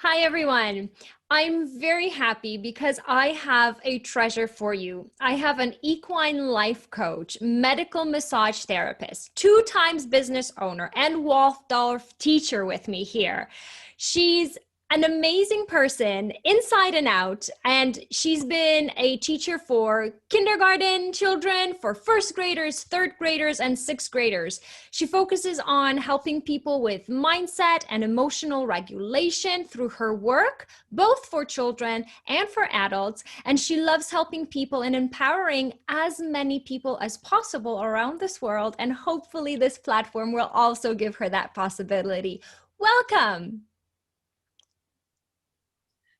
Hi, everyone. I'm very happy because I have a treasure for you. I have an equine life coach, medical massage therapist, 2 times business owner, and Waldorf teacher with me here. She's an amazing person inside and out, and she's been a teacher for kindergarten children, for first graders, third graders, and sixth graders. She focuses on helping people with mindset and emotional regulation through her work, both for children and for adults. And she loves helping people and empowering as many people as possible around this world. And hopefully this platform will also give her that possibility. Welcome.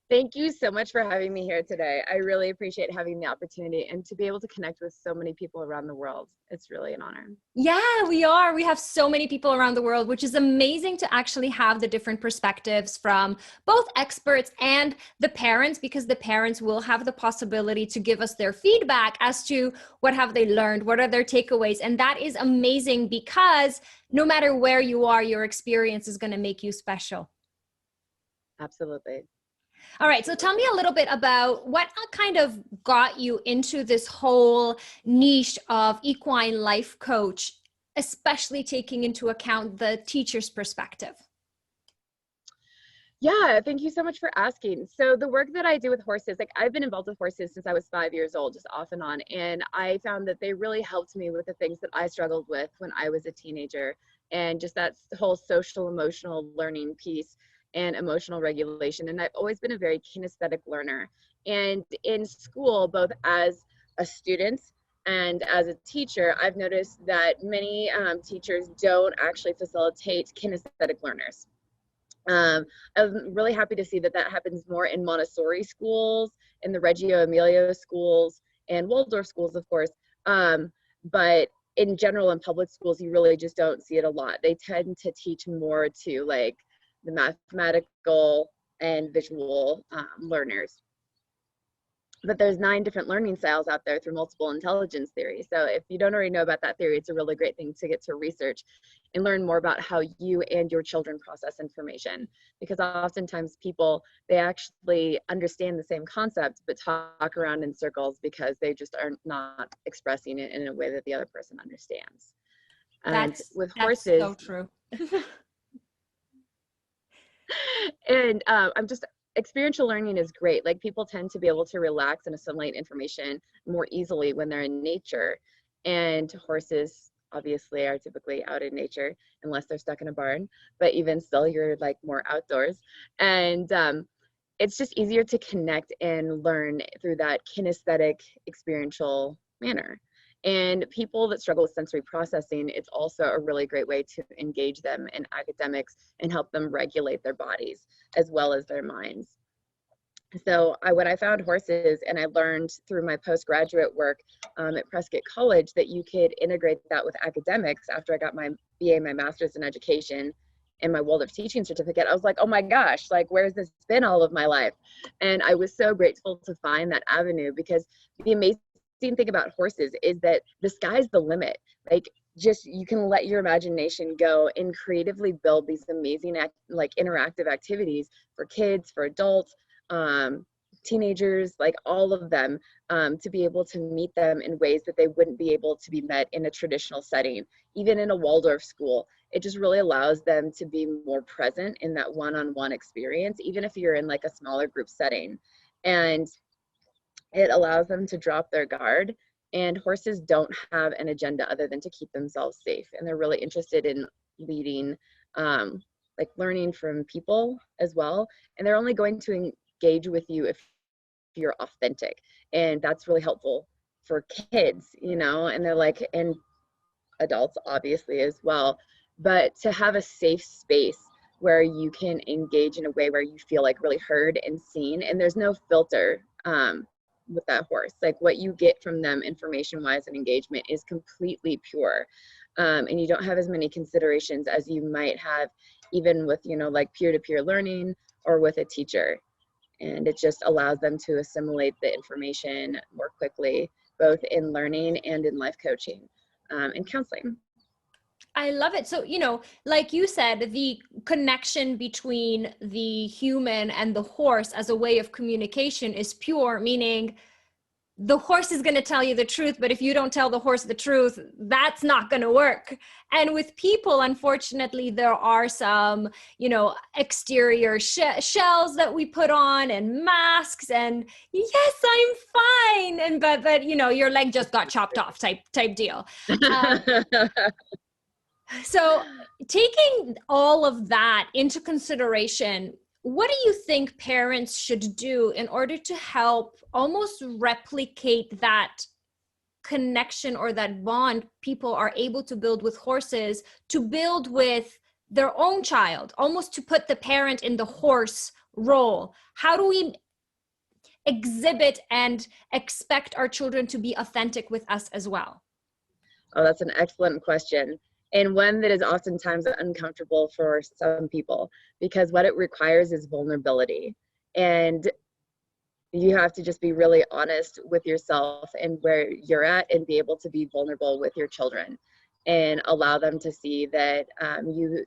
Thank you so much for having me here today. I really appreciate having the opportunity and to be able to connect with so many people around the world. It's really an honor. Yeah, we are. We have so many people around the world, which is amazing to actually have the different perspectives from both experts and the parents, because the parents will have the possibility to give us their feedback as to what have they learned, what are their takeaways. And that is amazing because no matter where you are, your experience is going to make you special. Absolutely. All right, so tell me a little bit about what kind of got you into this whole niche of equine life coach, especially taking into account the teacher's perspective. Yeah, thank you so much for asking. So the work that I do with horses, like I've been involved with horses since I was 5 years old, just off and on. And I found that they really helped me with the things that I struggled with when I was a teenager. And just that whole social emotional learning piece and emotional regulation. And I've always been a very kinesthetic learner. And in school, both as a student and as a teacher, I've noticed that many teachers don't actually facilitate kinesthetic learners. I'm really happy to see that that happens more in Montessori schools, in the Reggio Emilia schools, and Waldorf schools, of course. But in general, in public schools, you really just don't see it a lot. They tend to teach more to like the mathematical and visual learners. But there's 9 different learning styles out there through multiple intelligence theory. So if you don't already know about that theory, it's a really great thing to get to research and learn more about how you and your children process information. Because oftentimes people, they actually understand the same concept, but talk around in circles because they just are not expressing it in a way that the other person understands. And with horses, so true. and I'm just experiential learning is great. Like people tend to be able to relax and assimilate information more easily when they're in nature. And horses obviously are typically out in nature unless they're stuck in a barn, but even still you're like more outdoors. And it's just easier to connect and learn through that kinesthetic experiential manner. And people that struggle with sensory processing, it's also a really great way to engage them in academics and help them regulate their bodies as well as their minds. So when I found horses and I learned through my postgraduate work at Prescott College that you could integrate that with academics after I got my BA, my master's in education, and my Waldorf teaching certificate, I was like, oh my gosh, like where's this been all of my life? And I was so grateful to find that avenue, because the amazing thing about horses is that the sky's the limit. Like just you can let your imagination go and creatively build these amazing like interactive activities for kids, for adults, teenagers, like all of them, to be able to meet them in ways that they wouldn't be able to be met in a traditional setting. Even in a Waldorf school, it just really allows them to be more present in that one-on-one experience, even if you're in like a smaller group setting. And it allows them to drop their guard. And horses don't have an agenda other than to keep themselves safe. And they're really interested in leading, like learning from people as well. And they're only going to engage with you if you're authentic. And that's really helpful for kids, you know, and they're like, and adults obviously as well. But to have a safe space where you can engage in a way where you feel like really heard and seen, and there's no filter with that horse. Like what you get from them information wise and engagement is completely pure. And you don't have as many considerations as you might have even with, you know, like peer-to-peer learning or with a teacher. And it just allows them to assimilate the information more quickly, both in learning and in life coaching and counseling. I love it. So, like you said, the connection between the human and the horse as a way of communication is pure, meaning the horse is going to tell you the truth, but if you don't tell the horse the truth, that's not going to work. And with people, unfortunately, there are some, exterior shells that we put on and masks and yes, I'm fine. And, but, your leg just got chopped off type deal. So taking all of that into consideration, what do you think parents should do in order to help almost replicate that connection or that bond people are able to build with horses, to build with their own child, almost to put the parent in the horse role? How do we exhibit and expect our children to be authentic with us as well? Oh, that's an excellent question. And one that is oftentimes uncomfortable for some people, because what it requires is vulnerability. And you have to just be really honest with yourself and where you're at, and be able to be vulnerable with your children and allow them to see that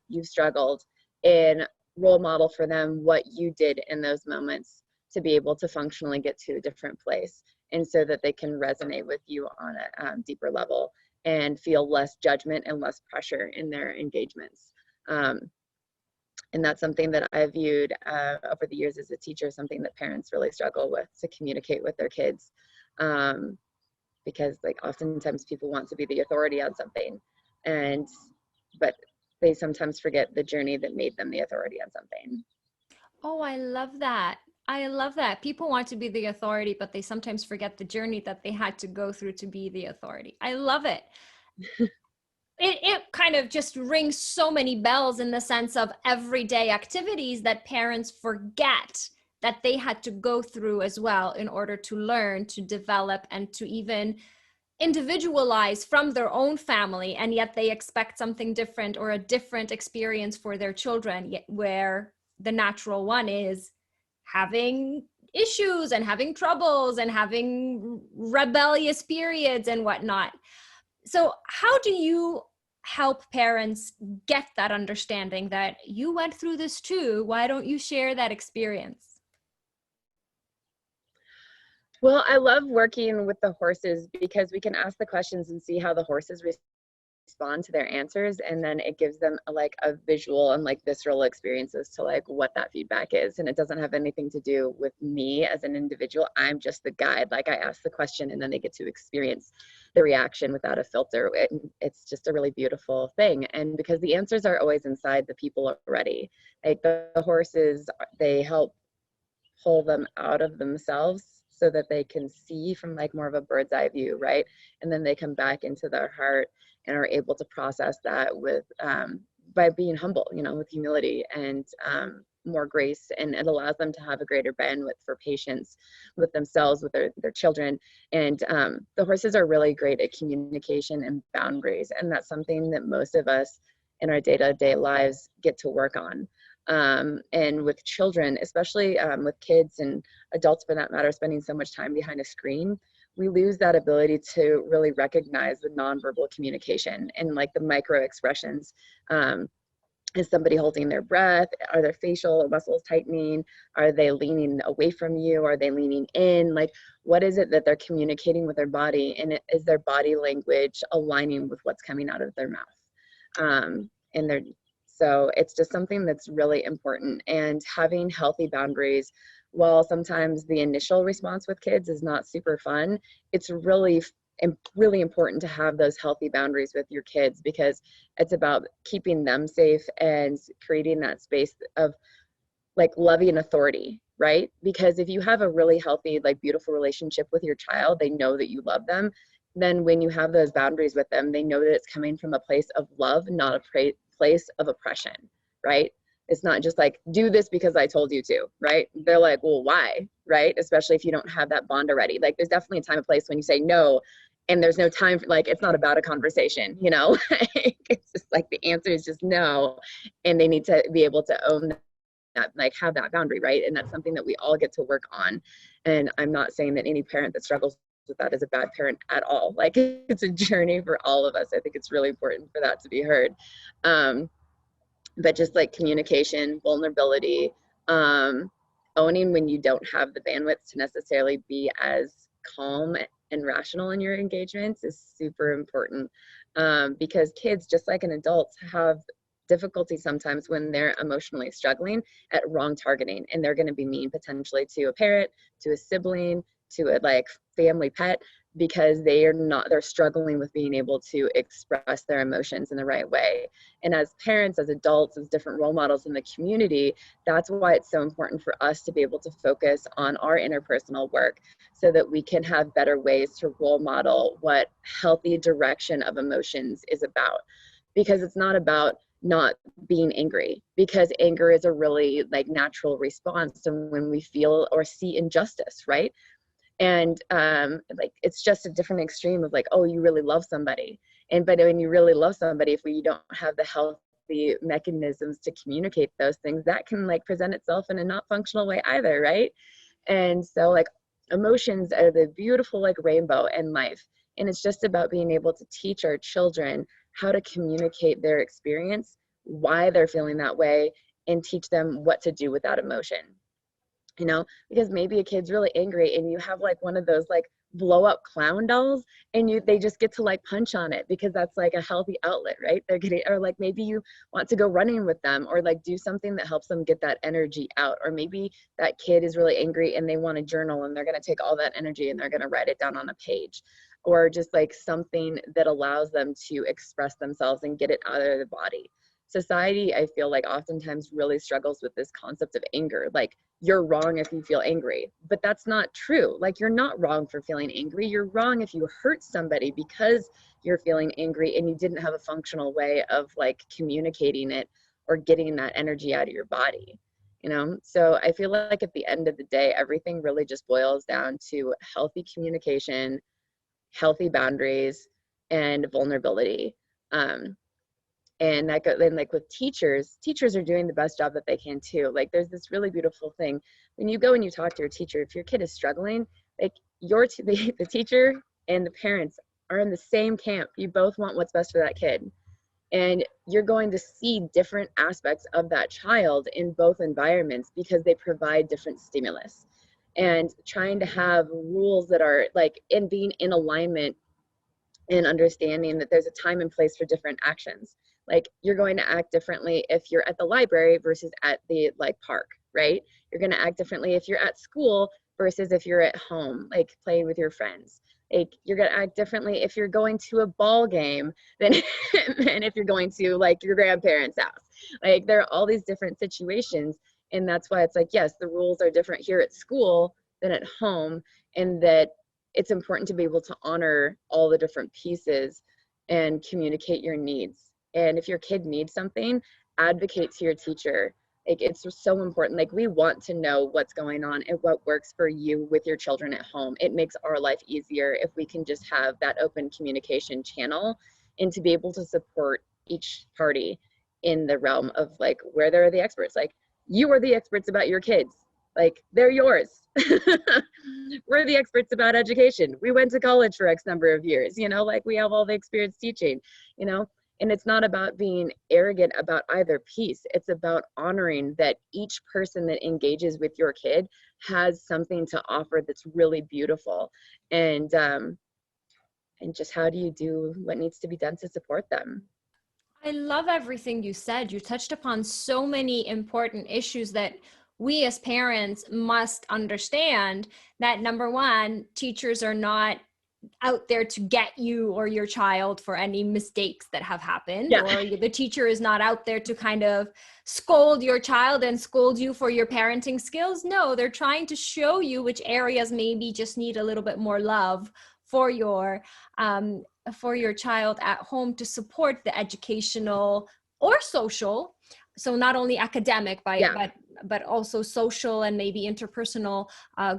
you've struggled, and role model for them what you did in those moments to be able to functionally get to a different place, and so that they can resonate with you on a deeper level and feel less judgment and less pressure in their engagements. And that's something that I viewed over the years as a teacher, something that parents really struggle with, to communicate with their kids. Because oftentimes people want to be the authority on something, but they sometimes forget the journey that made them the authority on something. Oh, I love that. I love that. People want to be the authority, but they sometimes forget the journey that they had to go through to be the authority. I love it. It kind of just rings so many bells in the sense of everyday activities that parents forget that they had to go through as well in order to learn, to develop, and to even individualize from their own family. And yet they expect something different or a different experience for their children, where the natural one is having issues and having troubles and having rebellious periods and whatnot. So how do you help parents get that understanding that you went through this too? Why don't you share that experience? Well, I love working with the horses because we can ask the questions and see how the horses respond to their answers, and then it gives them a visual and visceral experiences to what that feedback is. And it doesn't have anything to do with me as an individual. I'm just the guide. I ask the question and then they get to experience the reaction without a filter. It's just a really beautiful thing. And because the answers are always inside the people already, the horses, they help pull them out of themselves so that they can see from more of a bird's eye view, right? And then they come back into their heart and are able to process that with by being humble, with humility and more grace. And it allows them to have a greater bandwidth for patience with themselves, with their children. And the horses are really great at communication and boundaries. And that's something that most of us in our day-to-day lives get to work on. And with children, especially with kids and adults for that matter, spending so much time behind a screen, we lose that ability to really recognize the nonverbal communication and the micro expressions. Is somebody holding their breath? Are their facial muscles tightening? Are they leaning away from you? Are they leaning in? What is it that they're communicating with their body? And is their body language aligning with what's coming out of their mouth? So it's just something that's really important. And having healthy boundaries, while sometimes the initial response with kids is not super fun, it's really important to have those healthy boundaries with your kids, because it's about keeping them safe and creating that space of loving authority, right? Because if you have a really healthy, beautiful relationship with your child, they know that you love them. Then when you have those boundaries with them, they know that it's coming from a place of love, not a place of oppression, right? It's not just do this because I told you to, right? They're well, why, right? Especially if you don't have that bond already. There's definitely a time and place when you say no, and there's no time for, it's not about a conversation, It's just the answer is just no, and they need to be able to own that, have that boundary, right? And that's something that we all get to work on. And I'm not saying that any parent that struggles with that as a bad parent at all. Like, it's a journey for all of us. I think it's really important for that to be heard. But just like communication, vulnerability, owning when you don't have the bandwidth to necessarily be as calm and rational in your engagements is super important, because kids, just like an adults, have difficulty sometimes when they're emotionally struggling at wrong targeting, and they're going to be mean potentially to a parent, to a sibling, to a like family pet, because they're struggling with being able to express their emotions in the right way. And as parents, as adults, as different role models in the community, that's why it's so important for us to be able to focus on our interpersonal work, so that we can have better ways to role model what healthy direction of emotions is about. Because it's not about not being angry, because anger is a really like natural response to when we feel or see injustice, right? And like, it's just a different extreme of like, oh, you really love somebody. But when you really love somebody, if you don't have the healthy mechanisms to communicate those things, that can like present itself in a not functional way either, right? And so like, emotions are the beautiful like rainbow in life. And it's just about being able to teach our children how to communicate their experience, why they're feeling that way, and teach them what to do with that emotion. You know, because maybe a kid's really angry and you have like one of those like blow up clown dolls, and they just get to like punch on it because that's like a healthy outlet, right? They're getting, or like maybe you want to go running with them, or like do something that helps them get that energy out. Or maybe that kid is really angry and they want to journal, and they're going to take all that energy and they're going to write it down on a page, or just like something that allows them to express themselves and get it out of the body. Society, I feel like, oftentimes really struggles with this concept of anger. Like, you're wrong if you feel angry, but that's not true. Like, you're not wrong for feeling angry. You're wrong if you hurt somebody because you're feeling angry and you didn't have a functional way of like communicating it or getting that energy out of your body, you know? So I feel like at the end of the day, everything really just boils down to healthy communication, healthy boundaries, and vulnerability. And that then like with teachers are doing the best job that they can too. Like, there's this really beautiful thing when you go and you talk to your teacher. If your kid is struggling, like the teacher and the parents are in the same camp. You both want what's best for that kid, and you're going to see different aspects of that child in both environments because they provide different stimulus. And trying to have rules that are like in being in alignment and understanding that there's a time and place for different actions. Like, you're going to act differently if you're at the library versus at the like park, right? You're going to act differently if you're at school versus if you're at home, like playing with your friends. Like, you're going to act differently if you're going to a ball game than, than if you're going to like your grandparents' house. Like, there are all these different situations. And that's why it's like, yes, the rules are different here at school than at home. And that it's important to be able to honor all the different pieces and communicate your needs. And if your kid needs something, advocate to your teacher. Like, it's so important. Like, we want to know what's going on and what works for you with your children at home. It makes our life easier if we can just have that open communication channel, and to be able to support each party in the realm of like where they're the experts. Like, you are the experts about your kids. Like, they're yours. We're the experts about education. We went to college for X number of years, you know, like we have all the experience teaching, you know. And it's not about being arrogant about either piece. It's about honoring that each person that engages with your kid has something to offer that's really beautiful. And just how do you do what needs to be done to support them? I love everything you said. You touched upon so many important issues that we as parents must understand. That number one, teachers are not out there to get you or your child for any mistakes that have happened, Yeah. or the teacher is not out there to kind of scold your child and scold you for your parenting skills. No, they're trying to show you which areas maybe just need a little bit more love for your child at home to support the educational or social. So not only academic, but also social and maybe interpersonal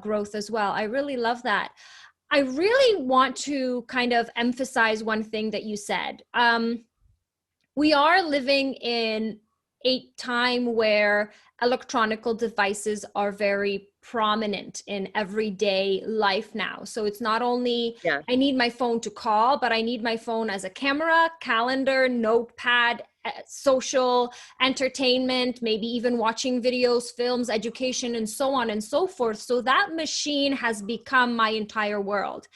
growth as well. I really love that. I really want to kind of emphasize one thing that you said. We are living in a time where electronical devices are very prominent in everyday life now. So it's not only Yeah. I need my phone to call, but I need my phone as a camera, calendar, notepad, social, entertainment, maybe even watching videos, films, education, and so on and so forth. So that machine has become my entire world.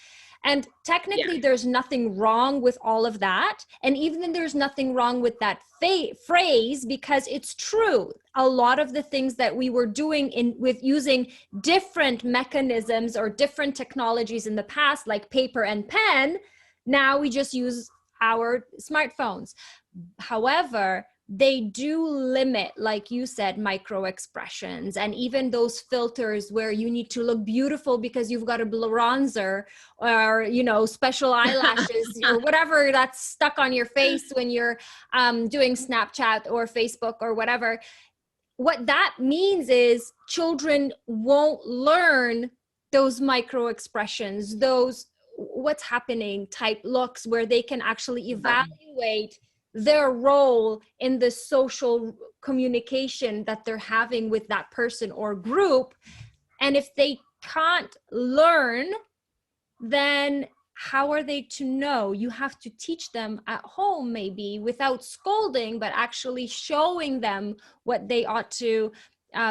And technically, there's nothing wrong with all of that. And even there's nothing wrong with that phrase, because it's true. A lot of the things that we were doing with using different mechanisms or different technologies in the past, like paper and pen, now we just use our smartphones. However, they do limit, like you said, micro expressions and even those filters where you need to look beautiful because you've got a bronzer or, you know, special eyelashes or whatever that's stuck on your face when you're doing Snapchat or Facebook or whatever. What that means is children won't learn those micro expressions, those what's happening type looks where they can actually evaluate their role in the social communication that they're having with that person or group. And if they can't learn, then how are they to know? You have to teach them at home, maybe without scolding, but actually showing them what they ought to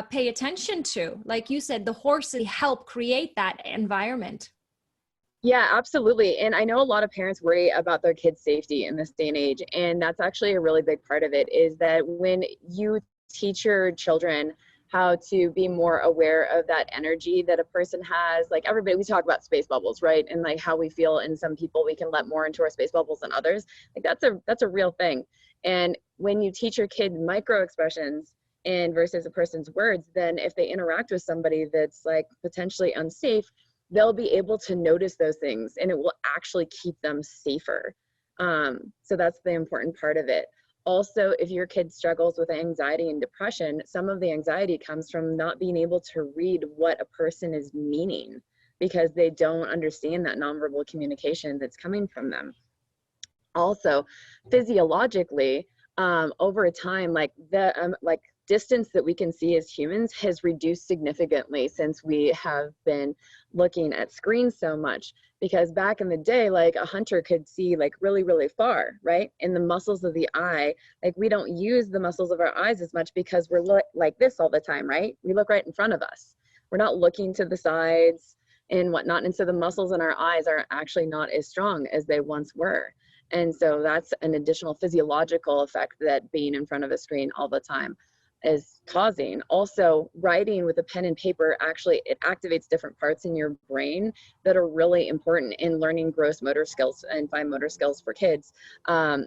pay attention to. Like you said, the horses help create that environment. Yeah, absolutely. And I know a lot of parents worry about their kids' safety in this day and age. And that's actually a really big part of it, is that when you teach your children how to be more aware of that energy that a person has, like everybody, we talk about space bubbles, right? And like how we feel in some people, we can let more into our space bubbles than others. Like that's a real thing. And when you teach your kid micro expressions and versus a person's words, then if they interact with somebody that's like potentially unsafe, they'll be able to notice those things and it will actually keep them safer. So that's the important part of it. Also, if your kid struggles with anxiety and depression, some of the anxiety comes from not being able to read what a person is meaning because they don't understand that nonverbal communication that's coming from them. Also, physiologically, over time, like the distance that we can see as humans has reduced significantly since we have been looking at screens so much. Because back in the day, like a hunter could see like really, really far, right? And the muscles of the eye, like we don't use the muscles of our eyes as much because we're like this all the time, right? We look right in front of us. We're not looking to the sides and whatnot. And so the muscles in our eyes are actually not as strong as they once were. And so that's an additional physiological effect that being in front of a screen all the time is causing. Also, writing with a pen and paper, actually it activates different parts in your brain that are really important in learning gross motor skills and fine motor skills for kids.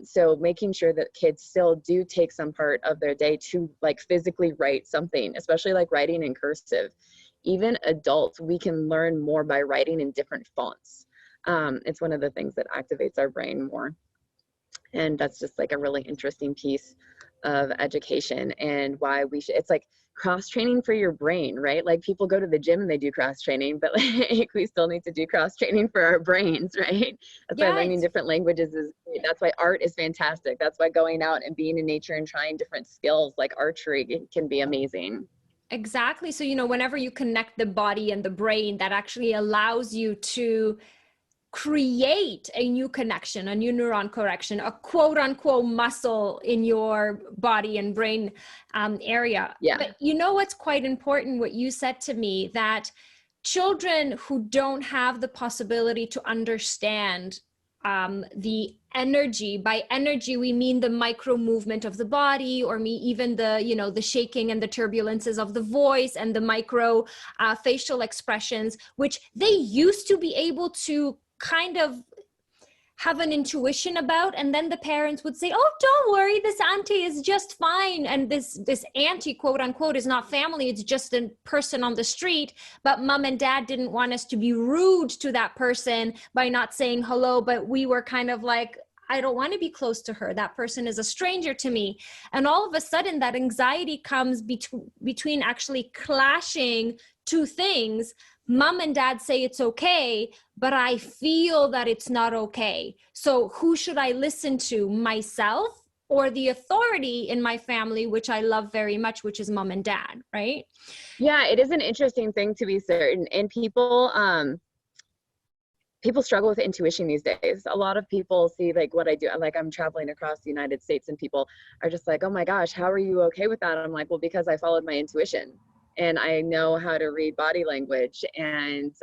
So making sure that kids still do take some part of their day to like physically write something, especially like writing in cursive. Even adults, we can learn more by writing in different fonts. It's one of the things that activates our brain more. And that's just like a really interesting piece of education and why we should, it's like cross training for your brain, right? Like people go to the gym and they do cross training, but like we still need to do cross training for our brains, right? That's why learning different languages is great. That's why art is fantastic. That's why going out and being in nature and trying different skills like archery can be amazing. Exactly. So, you know, whenever you connect the body and the brain, that actually allows you to create a new connection, a new neuron connection, a quote unquote muscle in your body and brain area. Yeah. But you know what's quite important, what you said to me, that children who don't have the possibility to understand the energy, by energy we mean the micro movement of the body, or even the, you know, the shaking and the turbulences of the voice and the micro facial expressions, which they used to be able to kind of have an intuition about, and then the parents would say, oh, don't worry, this auntie is just fine, and this auntie, quote unquote, is not family, it's just a person on the street. But mom and dad didn't want us to be rude to that person by not saying hello, but we were kind of like, I don't want to be close to her, that person is a stranger to me. And all of a sudden that anxiety comes between actually clashing two things. Mom and dad say it's okay, but I feel that it's not okay. So who should I listen to? Myself or the authority in my family, which I love very much, which is mom and dad, right? Yeah, it is an interesting thing to be certain. And people struggle with intuition these days. A lot of people see like what I do, like I'm traveling across the United States and people are just like, oh my gosh, how are you okay with that? I'm like, well, because I followed my intuition and I know how to read body language, and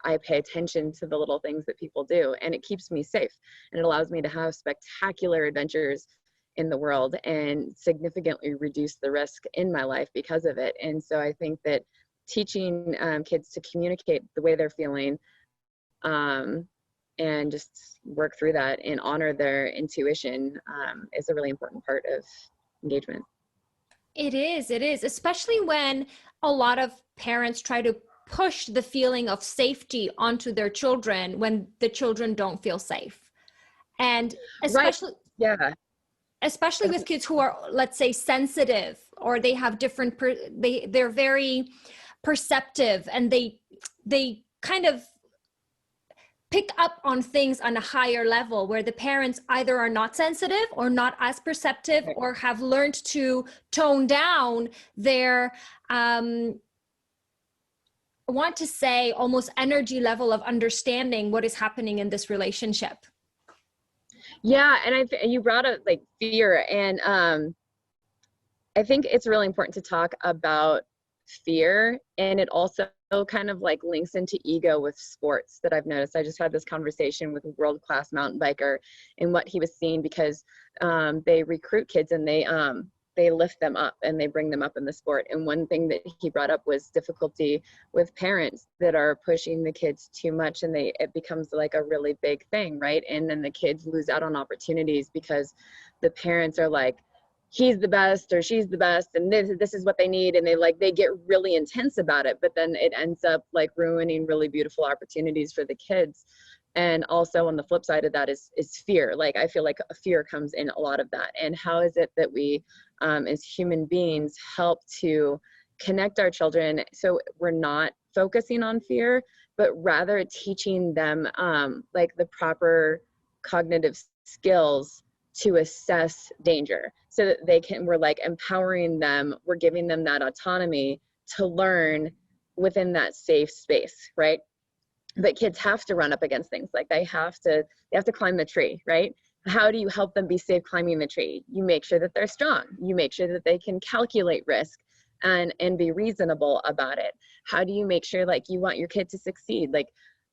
I pay attention to the little things that people do, and it keeps me safe, and it allows me to have spectacular adventures in the world and significantly reduce the risk in my life because of it. And so I think that teaching kids to communicate the way they're feeling, and just work through that and honor their intuition, is a really important part of engagement. It is, especially when a lot of parents try to push the feeling of safety onto their children when the children don't feel safe. And especially, right. Yeah, especially with kids who are, let's say, sensitive, or they have different, they're very perceptive, and they kind of pick up on things on a higher level, where the parents either are not sensitive or not as perceptive, or have learned to tone down their, I want to say, almost energy level of understanding what is happening in this relationship. Yeah, and you brought up like fear, and I think it's really important to talk about fear, and it also kind of like links into ego with sports that I've noticed. I just had this conversation with a world-class mountain biker and what he was seeing, because they recruit kids and they lift them up and they bring them up in the sport. And one thing that he brought up was difficulty with parents that are pushing the kids too much, and it becomes like a really big thing, right? And then the kids lose out on opportunities because the parents are like, he's the best or she's the best, and this is what they need, and they get really intense about it, but then it ends up like ruining really beautiful opportunities for the kids. And also on the flip side of that is fear. Like I feel like a fear comes in a lot of that. And how is it that we as human beings help to connect our children so we're not focusing on fear, but rather teaching them like the proper cognitive skills to assess danger, so that we're like empowering them, we're giving them that autonomy to learn within that safe space, right? But kids have to run up against things, like they have to climb the tree, right? How do you help them be safe climbing the tree? You make sure that they're strong, you make sure that they can calculate risk and be reasonable about it. How do you make sure, like, you want your kid to succeed? Like,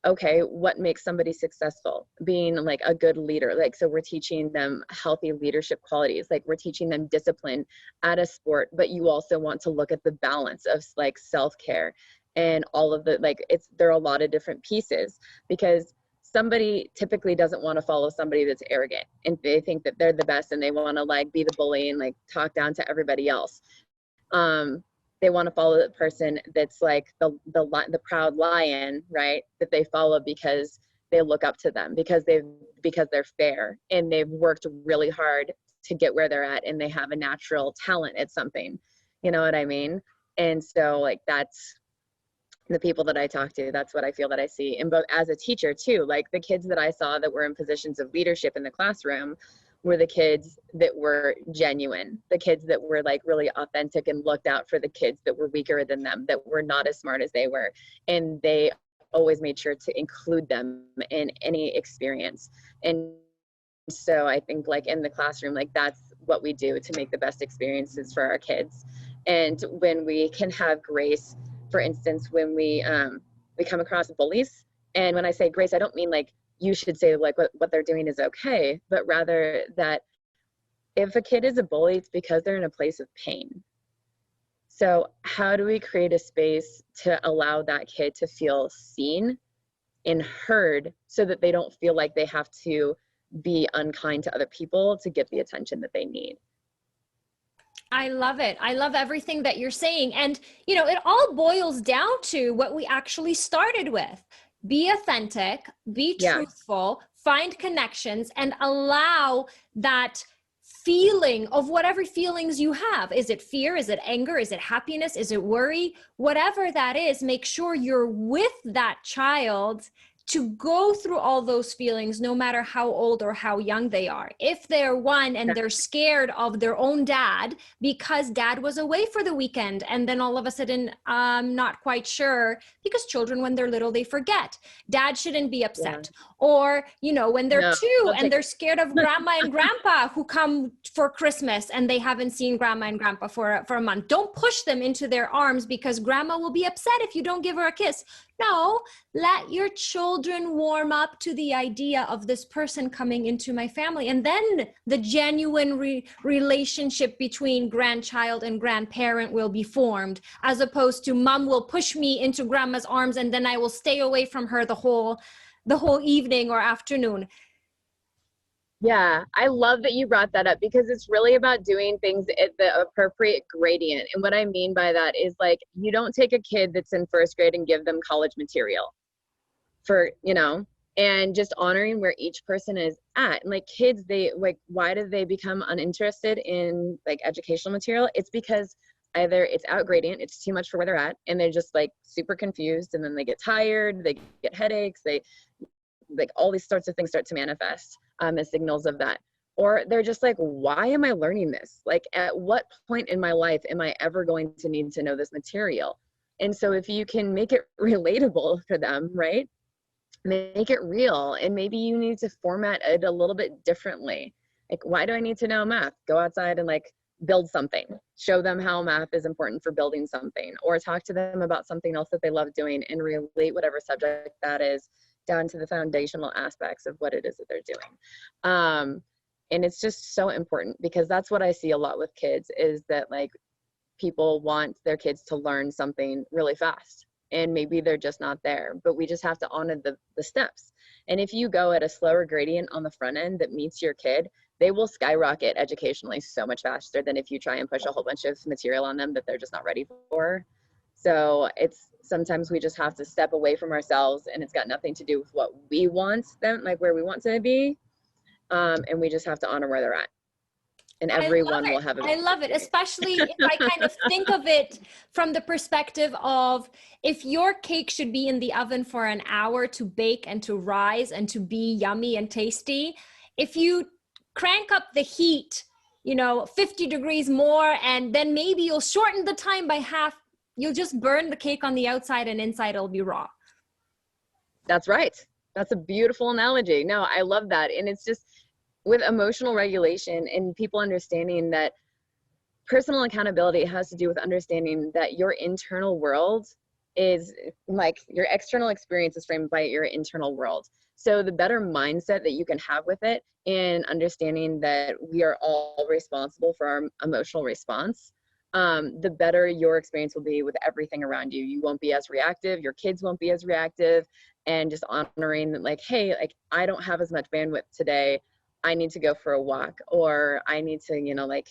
okay, what makes somebody successful? Being like a good leader. Like, so we're teaching them healthy leadership qualities. Like, we're teaching them discipline at a sport, but you also want to look at the balance of like self-care and all of the, like, there are a lot of different pieces, because somebody typically doesn't want to follow somebody that's arrogant and they think that they're the best and they want to like be the bully and like talk down to everybody else. They want to follow the person that's like the proud lion, right? That they follow because they look up to them, because they're fair and they've worked really hard to get where they're at, and they have a natural talent at something. You know what I mean? And so like that's the people that I talk to, that's what I feel that I see. And both as a teacher too, like the kids that I saw that were in positions of leadership in the classroom were the kids that were genuine, the kids that were like really authentic and looked out for the kids that were weaker than them, that were not as smart as they were. And they always made sure to include them in any experience. And so I think like in the classroom, like that's what we do to make the best experiences for our kids. And when we can have grace, for instance, when we come across bullies, and when I say grace, I don't mean like you should say like what they're doing is okay, but rather that if a kid is a bully, it's because they're in a place of pain. So how do we create a space to allow that kid to feel seen and heard, so that they don't feel like they have to be unkind to other people to get the attention that they need? I love it. I love everything that you're saying. And, you know, it all boils down to what we actually started with. Be authentic, be truthful, find connections, and allow that feeling of whatever feelings you have. Is it fear? Is it anger? Is it happiness? Is it worry? Whatever that is, make sure you're with that child to go through all those feelings, no matter how old or how young they are. If they're one and they're scared of their own dad because dad was away for the weekend, and then all of a sudden, not quite sure, because children, when they're little, they forget. Dad shouldn't be upset. Yeah. Or, you know, when they're No, two don't and take they're scared of grandma and grandpa who come for Christmas and they haven't seen grandma and grandpa for a month. Don't push them into their arms because grandma will be upset if you don't give her a kiss. No, let your children warm up to the idea of this person coming into my family. And then the genuine relationship between grandchild and grandparent will be formed, as opposed to mom will push me into grandma's arms and then I will stay away from her the whole evening or afternoon. Yeah, I love that you brought that up, because it's really about doing things at the appropriate gradient. And what I mean by that is, like, you don't take a kid that's in first grade and give them college material for, you know, and just honoring where each person is at. And like kids, they like, why do they become uninterested in like educational material? It's because either it's out gradient, it's too much for where they're at, and they're just like super confused, and then they get tired, they get headaches, they like all these sorts of things start to manifest as signals of that. Or they're just like, why am I learning this? Like, at what point in my life am I ever going to need to know this material? And so if you can make it relatable for them, right? Make it real. And maybe you need to format it a little bit differently. Like, why do I need to know math? Go outside and like build something. Show them how math is important for building something, or talk to them about something else that they love doing and relate whatever subject that is down to the foundational aspects of what it is that they're doing. And it's just so important, because that's what I see a lot with kids, is that like people want their kids to learn something really fast, and maybe they're just not there, but we just have to honor the steps. And if you go at a slower gradient on the front end that meets your kid, they will skyrocket educationally so much faster than if you try and push a whole bunch of material on them that they're just not ready for. So it's sometimes we just have to step away from ourselves, and it's got nothing to do with what we want them, like where we want them to be. And we just have to honor where they're at. And everyone will have a I love it, especially if I kind of think of it from the perspective of, if your cake should be in the oven for an hour to bake and to rise and to be yummy and tasty, if you crank up the heat, 50 degrees more, and then maybe you'll shorten the time by half, you'll just burn the cake on the outside and inside it'll be raw. That's right. That's a beautiful analogy. No, I love that. And it's just with emotional regulation and people understanding that personal accountability has to do with understanding that your internal world is like your external experience is framed by your internal world. So the better mindset that you can have with it, and understanding that we are all responsible for our emotional response, the better your experience will be with everything around you. You won't be as reactive, your kids won't be as reactive, and just honoring that, like, hey, like I don't have as much bandwidth today, I need to go for a walk, or I need to, like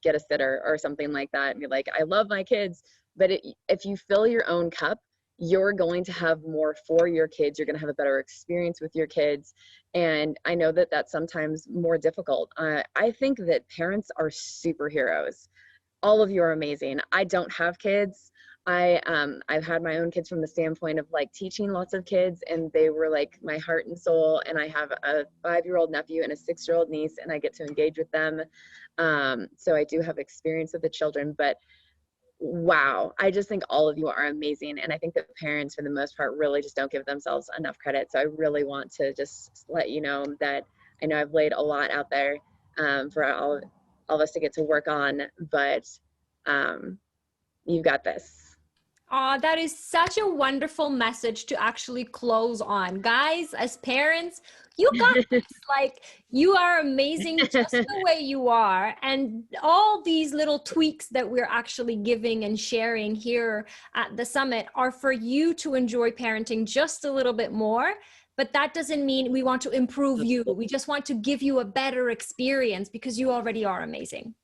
get a sitter or something like that. And be like, I love my kids, but if you fill your own cup, you're going to have more for your kids. You're going to have a better experience with your kids. And I know that that's sometimes more difficult. I think that parents are superheroes. All of you are amazing. I don't have kids. I've had my own kids from the standpoint of like teaching lots of kids, and they were like my heart and soul. And I have a 5-year-old nephew and a 6-year-old niece, and I get to engage with them. So I do have experience with the children, but wow, I just think all of you are amazing. And I think that parents, for the most part, really just don't give themselves enough credit. So I really want to just let you know that I know I've laid a lot out there for all of us to get to work on, but you've got this. Oh, that is such a wonderful message to actually close on. Guys, as parents, you got this. Like, you are amazing just the way you are. And all these little tweaks that we're actually giving and sharing here at the summit are for you to enjoy parenting just a little bit more. But that doesn't mean we want to improve you. We just want to give you a better experience, because you already are amazing.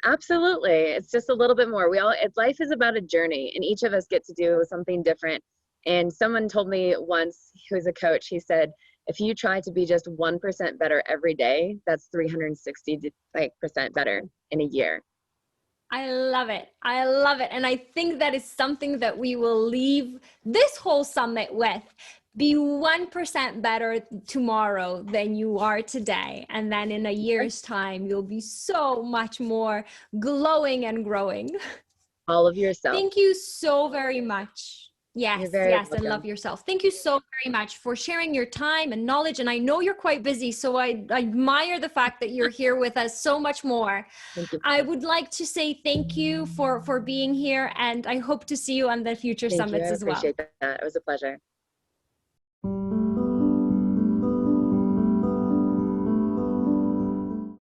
Absolutely. It's just a little bit more. Life is about a journey, and each of us get to do something different. And someone told me once, who's a coach, he said, if you try to be just 1% better every day, that's 360% better in a year. I love it. I love it. And I think that is something that we will leave this whole summit with. Be 1% better tomorrow than you are today. And then in a year's time, you'll be so much more glowing and growing. All of yourself. Thank you so very much. You're Yes, very yes, and welcome. love yourself. Thank you so very much for sharing your time and knowledge. And I know you're quite busy, so I admire the fact that you're here with us so much more. Thank you. I would like to say thank you for being here, and I hope to see you on the future Thank you. summits I as well. appreciate that. It was a pleasure.